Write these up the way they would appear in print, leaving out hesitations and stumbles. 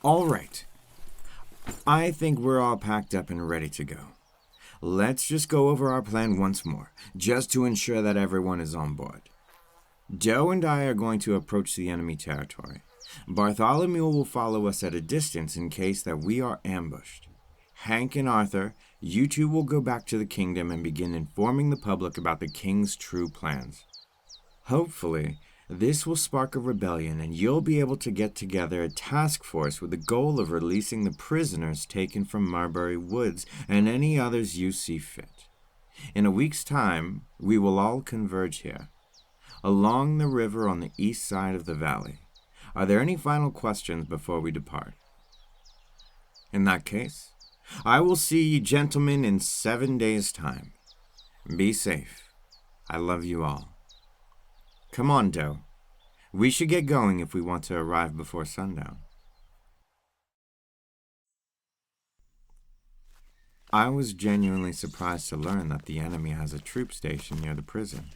All right. I think we're all packed up and ready to go. Let's just go over our plan once more, just to ensure that everyone is on board. Joe and I are going to approach the enemy territory. Bartholomew will follow us at a distance in case that we are ambushed. Hank and Arthur, you two will go back to the kingdom and begin informing the public about the king's true plans. Hopefully, this will spark a rebellion and you'll be able to get together a task force with the goal of releasing the prisoners taken from Marbury Woods and any others you see fit. In a week's time, we will all converge here, along the river on the east side of the valley. Are there any final questions before we depart? In that case, I will see you gentlemen in 7 days' time. Be safe. I love you all. Come on, Doe. We should get going if we want to arrive before sundown. I was genuinely surprised to learn that the enemy has a troop station near the prison.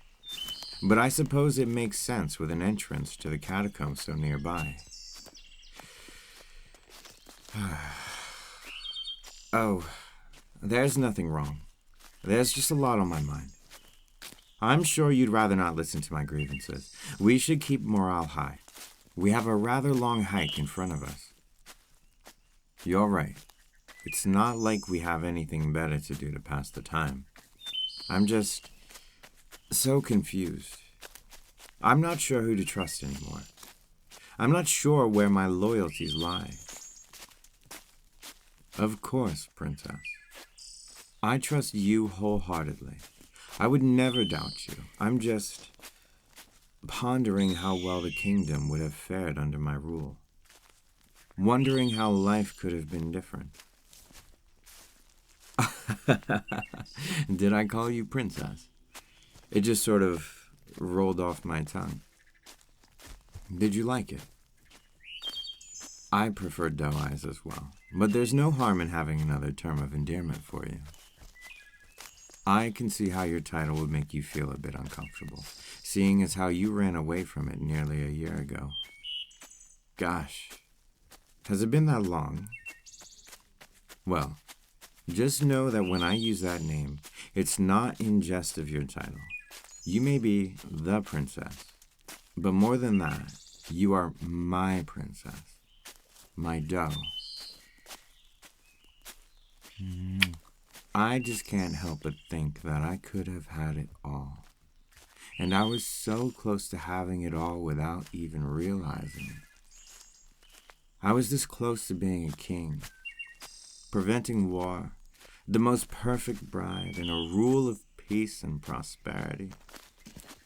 But I suppose it makes sense with an entrance to the catacombs so nearby. Oh, there's nothing wrong. There's just a lot on my mind. I'm sure you'd rather not listen to my grievances. We should keep morale high. We have a rather long hike in front of us. You're right. It's not like we have anything better to do to pass the time. I'm just so confused. I'm not sure who to trust anymore. I'm not sure where my loyalties lie. Of course, Princess. I trust you wholeheartedly. I would never doubt you. I'm just pondering how well the kingdom would have fared under my rule. Wondering how life could have been different. Did I call you Princess? It just sort of rolled off my tongue. Did you like it? I prefer doe eyes as well, but there's no harm in having another term of endearment for you. I can see how your title would make you feel a bit uncomfortable, seeing as how you ran away from it nearly a year ago. Gosh, has it been that long? Well, just know that when I use that name, it's not in jest of your title. You may be the princess, but more than that, you are my princess, my doe. I just can't help but think that I could have had it all. And I was so close to having it all without even realizing it. I was this close to being a king, preventing war, the most perfect bride, and a rule of peace and prosperity.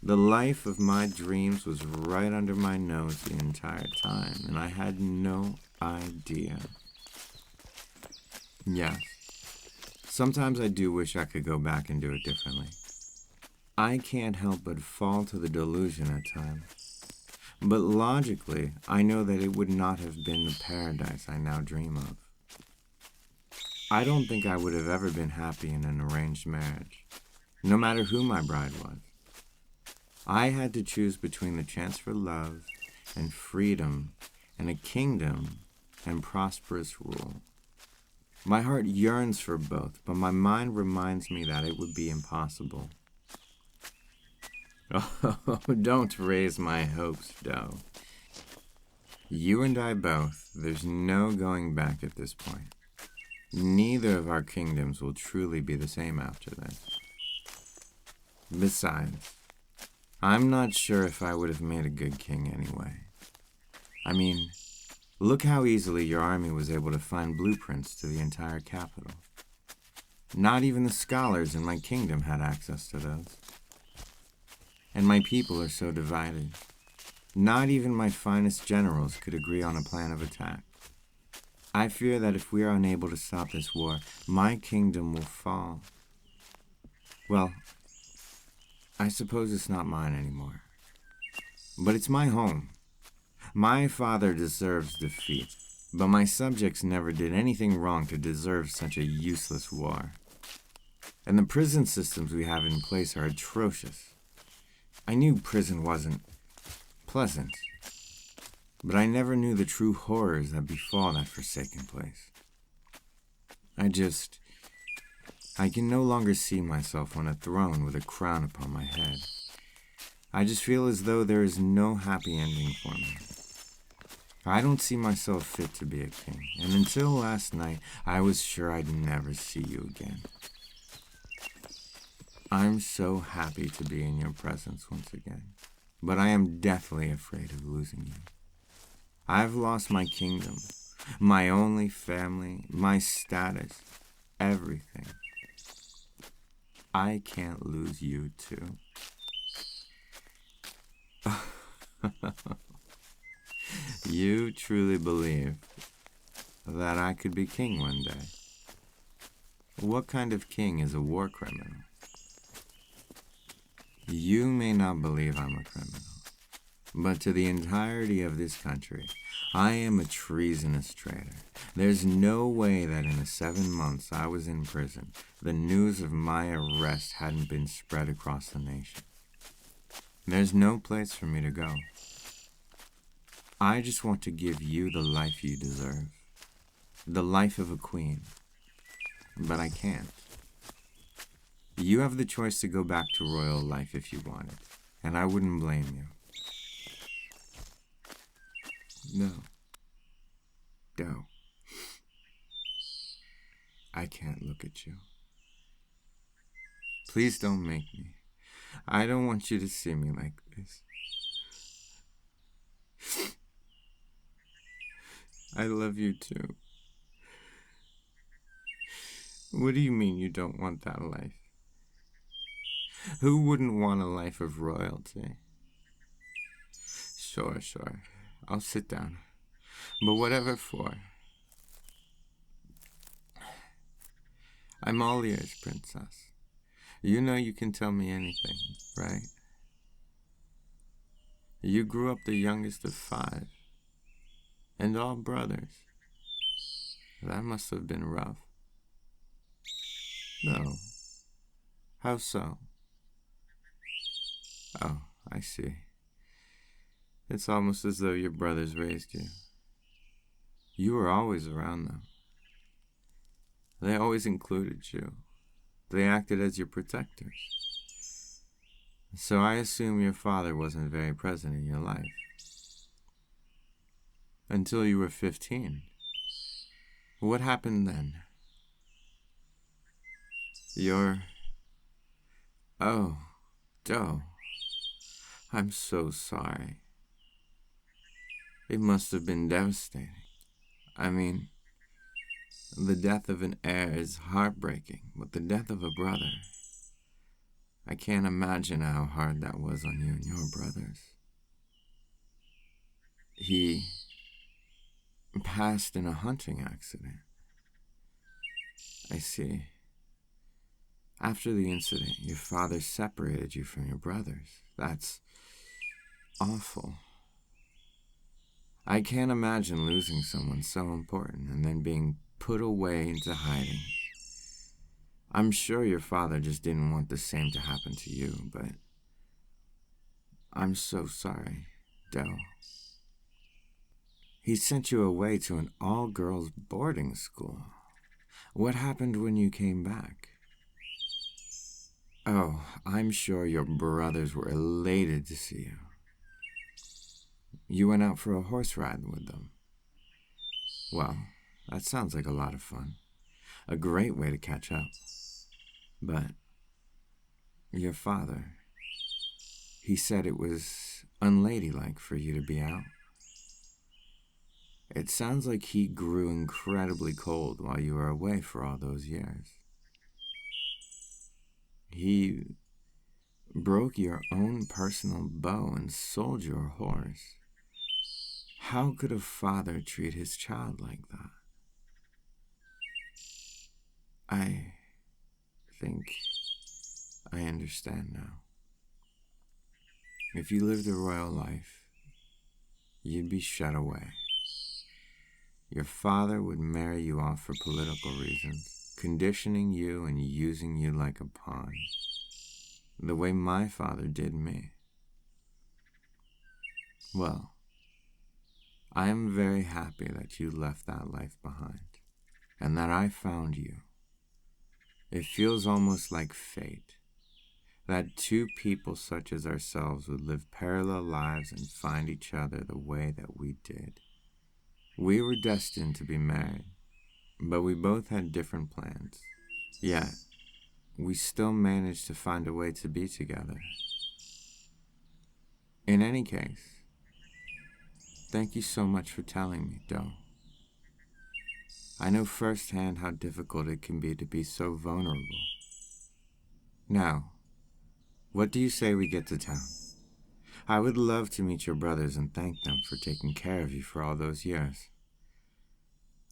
The life of my dreams was right under my nose the entire time, and I had no idea. Yes. Sometimes I do wish I could go back and do it differently. I can't help but fall to the delusion at times. But logically, I know that it would not have been the paradise I now dream of. I don't think I would have ever been happy in an arranged marriage, no matter who my bride was. I had to choose between the chance for love and freedom and a kingdom and prosperous rule. My heart yearns for both, but my mind reminds me that it would be impossible. Oh, don't raise my hopes, Doe. You and I both, there's no going back at this point. Neither of our kingdoms will truly be the same after this. Besides, I'm not sure if I would have made a good king anyway. I mean, look how easily your army was able to find blueprints to the entire capital. Not even the scholars in my kingdom had access to those. And my people are so divided. Not even my finest generals could agree on a plan of attack. I fear that if we are unable to stop this war, my kingdom will fall. Well, I suppose it's not mine anymore. But it's my home. My father deserves defeat, but my subjects never did anything wrong to deserve such a useless war. And the prison systems we have in place are atrocious. I knew prison wasn't pleasant, but I never knew the true horrors that befall that forsaken place. I can no longer see myself on a throne with a crown upon my head. I just feel as though there is no happy ending for me. I don't see myself fit to be a king, and until last night, I was sure I'd never see you again. I'm so happy to be in your presence once again, but I am deathly afraid of losing you. I've lost my kingdom, my only family, my status, everything. I can't lose you too. You truly believe that I could be king one day? What kind of king is a war criminal? You may not believe I'm a criminal, but to the entirety of this country, I am a treasonous traitor. There's no way that in the 7 months I was in prison, the news of my arrest hadn't been spread across the nation. There's no place for me to go. I just want to give you the life you deserve, the life of a queen, but I can't. You have the choice to go back to royal life if you wanted, and I wouldn't blame you. No. I can't look at you. Please don't make me. I don't want you to see me like this. I love you too. What do you mean you don't want that life? Who wouldn't want a life of royalty? Sure. I'll sit down. But whatever for. I'm all ears, princess. You know you can tell me anything, right? You grew up the youngest of 5. And all brothers. That must have been rough. No. How so? Oh, I see. It's almost as though your brothers raised you. You were always around them. They always included you. They acted as your protectors. So I assume your father wasn't very present in your life. Until you were 15. What happened then? Oh, Doe. I'm so sorry. It must have been devastating. I mean, the death of an heir is heartbreaking, but the death of a brother, I can't imagine how hard that was on you and your brothers. He passed in a hunting accident. I see. After the incident, your father separated you from your brothers. That's awful. I can't imagine losing someone so important and then being put away into hiding. I'm sure your father just didn't want the same to happen to you, but I'm so sorry, Dell. He sent you away to an all-girls boarding school. What happened when you came back? Oh, I'm sure your brothers were elated to see you. You went out for a horse ride with them. Well, that sounds like a lot of fun. A great way to catch up. But your father, he said it was unladylike for you to be out. It sounds like he grew incredibly cold while you were away for all those years. He broke your own personal bow and sold your horse. How could a father treat his child like that? I think I understand now. If you lived a royal life, you'd be shut away. Your father would marry you off for political reasons, conditioning you and using you like a pawn, the way my father did me. Well, I am very happy that you left that life behind, and that I found you. It feels almost like fate, that two people such as ourselves would live parallel lives and find each other the way that we did. We were destined to be married, but we both had different plans. Yet, we still managed to find a way to be together. In any case, thank you so much for telling me, Doe. I know firsthand how difficult it can be to be so vulnerable. Now, what do you say we get to town? I would love to meet your brothers and thank them for taking care of you for all those years.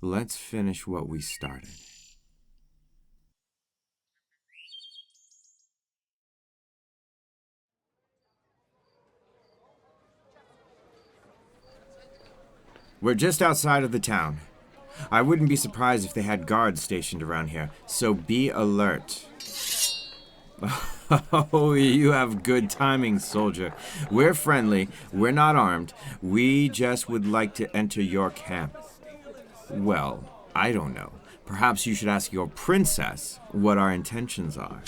Let's finish what we started. We're just outside of the town. I wouldn't be surprised if they had guards stationed around here, so be alert. Oh, you have good timing, soldier. We're friendly, we're not armed. We just would like to enter your camp. Well, I don't know. Perhaps you should ask your princess what our intentions are.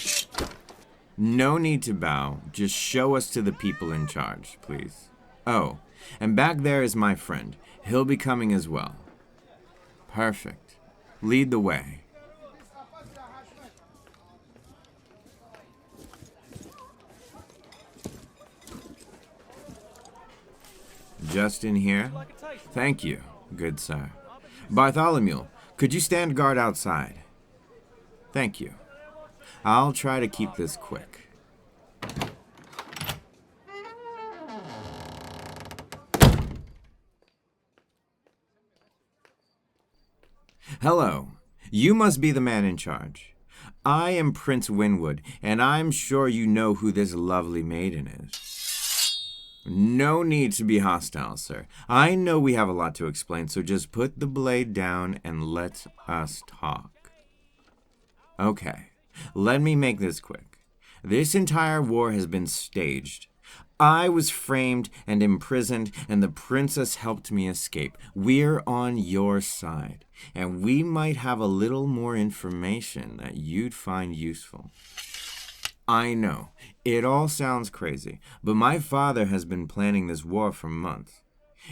No need to bow. Just show us to the people in charge, please. Oh, and back there is my friend. He'll be coming as well. Perfect. Lead the way. Just in here? Thank you, good sir. Bartholomew, could you stand guard outside? Thank you. I'll try to keep this quick. Hello. You must be the man in charge. I am Prince Winwood, and I'm sure you know who this lovely maiden is. No need to be hostile, sir. I know we have a lot to explain, so just put the blade down and let us talk. Okay, let me make this quick. This entire war has been staged. I was framed and imprisoned, and the princess helped me escape. We're on your side, and we might have a little more information that you'd find useful. I know, it all sounds crazy, but my father has been planning this war for months.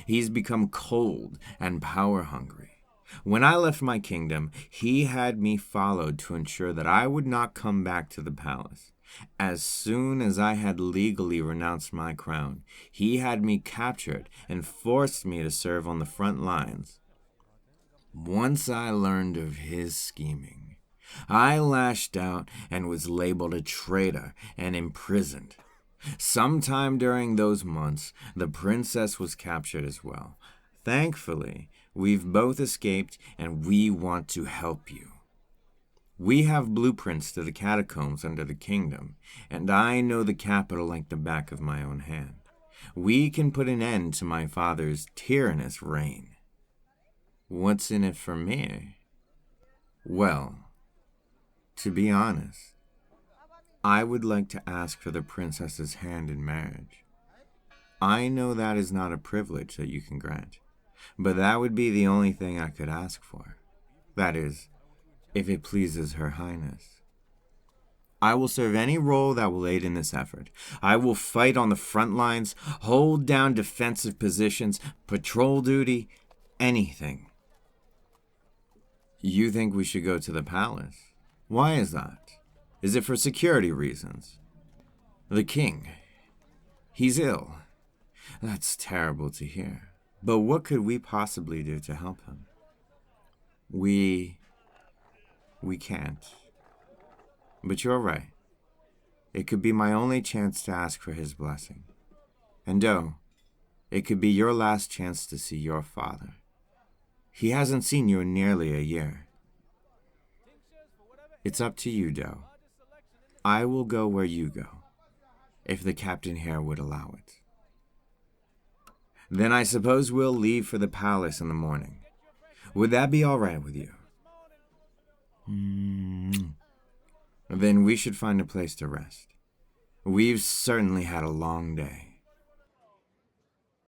He's become cold and power-hungry. When I left my kingdom, he had me followed to ensure that I would not come back to the palace. As soon as I had legally renounced my crown, he had me captured and forced me to serve on the front lines. Once I learned of his scheming, I lashed out and was labeled a traitor and imprisoned. Sometime during those months, the princess was captured as well. Thankfully, we've both escaped and we want to help you. We have blueprints to the catacombs under the kingdom, and I know the capital like the back of my own hand. We can put an end to my father's tyrannous reign. What's in it for me? Well, to be honest, I would like to ask for the princess's hand in marriage. I know that is not a privilege that you can grant, but that would be the only thing I could ask for. That is, if it pleases Her Highness. I will serve any role that will aid in this effort. I will fight on the front lines, hold down defensive positions, patrol duty, anything. You think we should go to the palace? Why is that? Is it for security reasons? The king. He's ill. That's terrible to hear. But what could we possibly do to help him? We can't. But you're right. It could be my only chance to ask for his blessing. And Doe, it could be your last chance to see your father. He hasn't seen you in nearly a year. It's up to you, Doe. I will go where you go, if the captain here would allow it. Then I suppose we'll leave for the palace in the morning. Would that be all right with you? Then we should find a place to rest. We've certainly had a long day.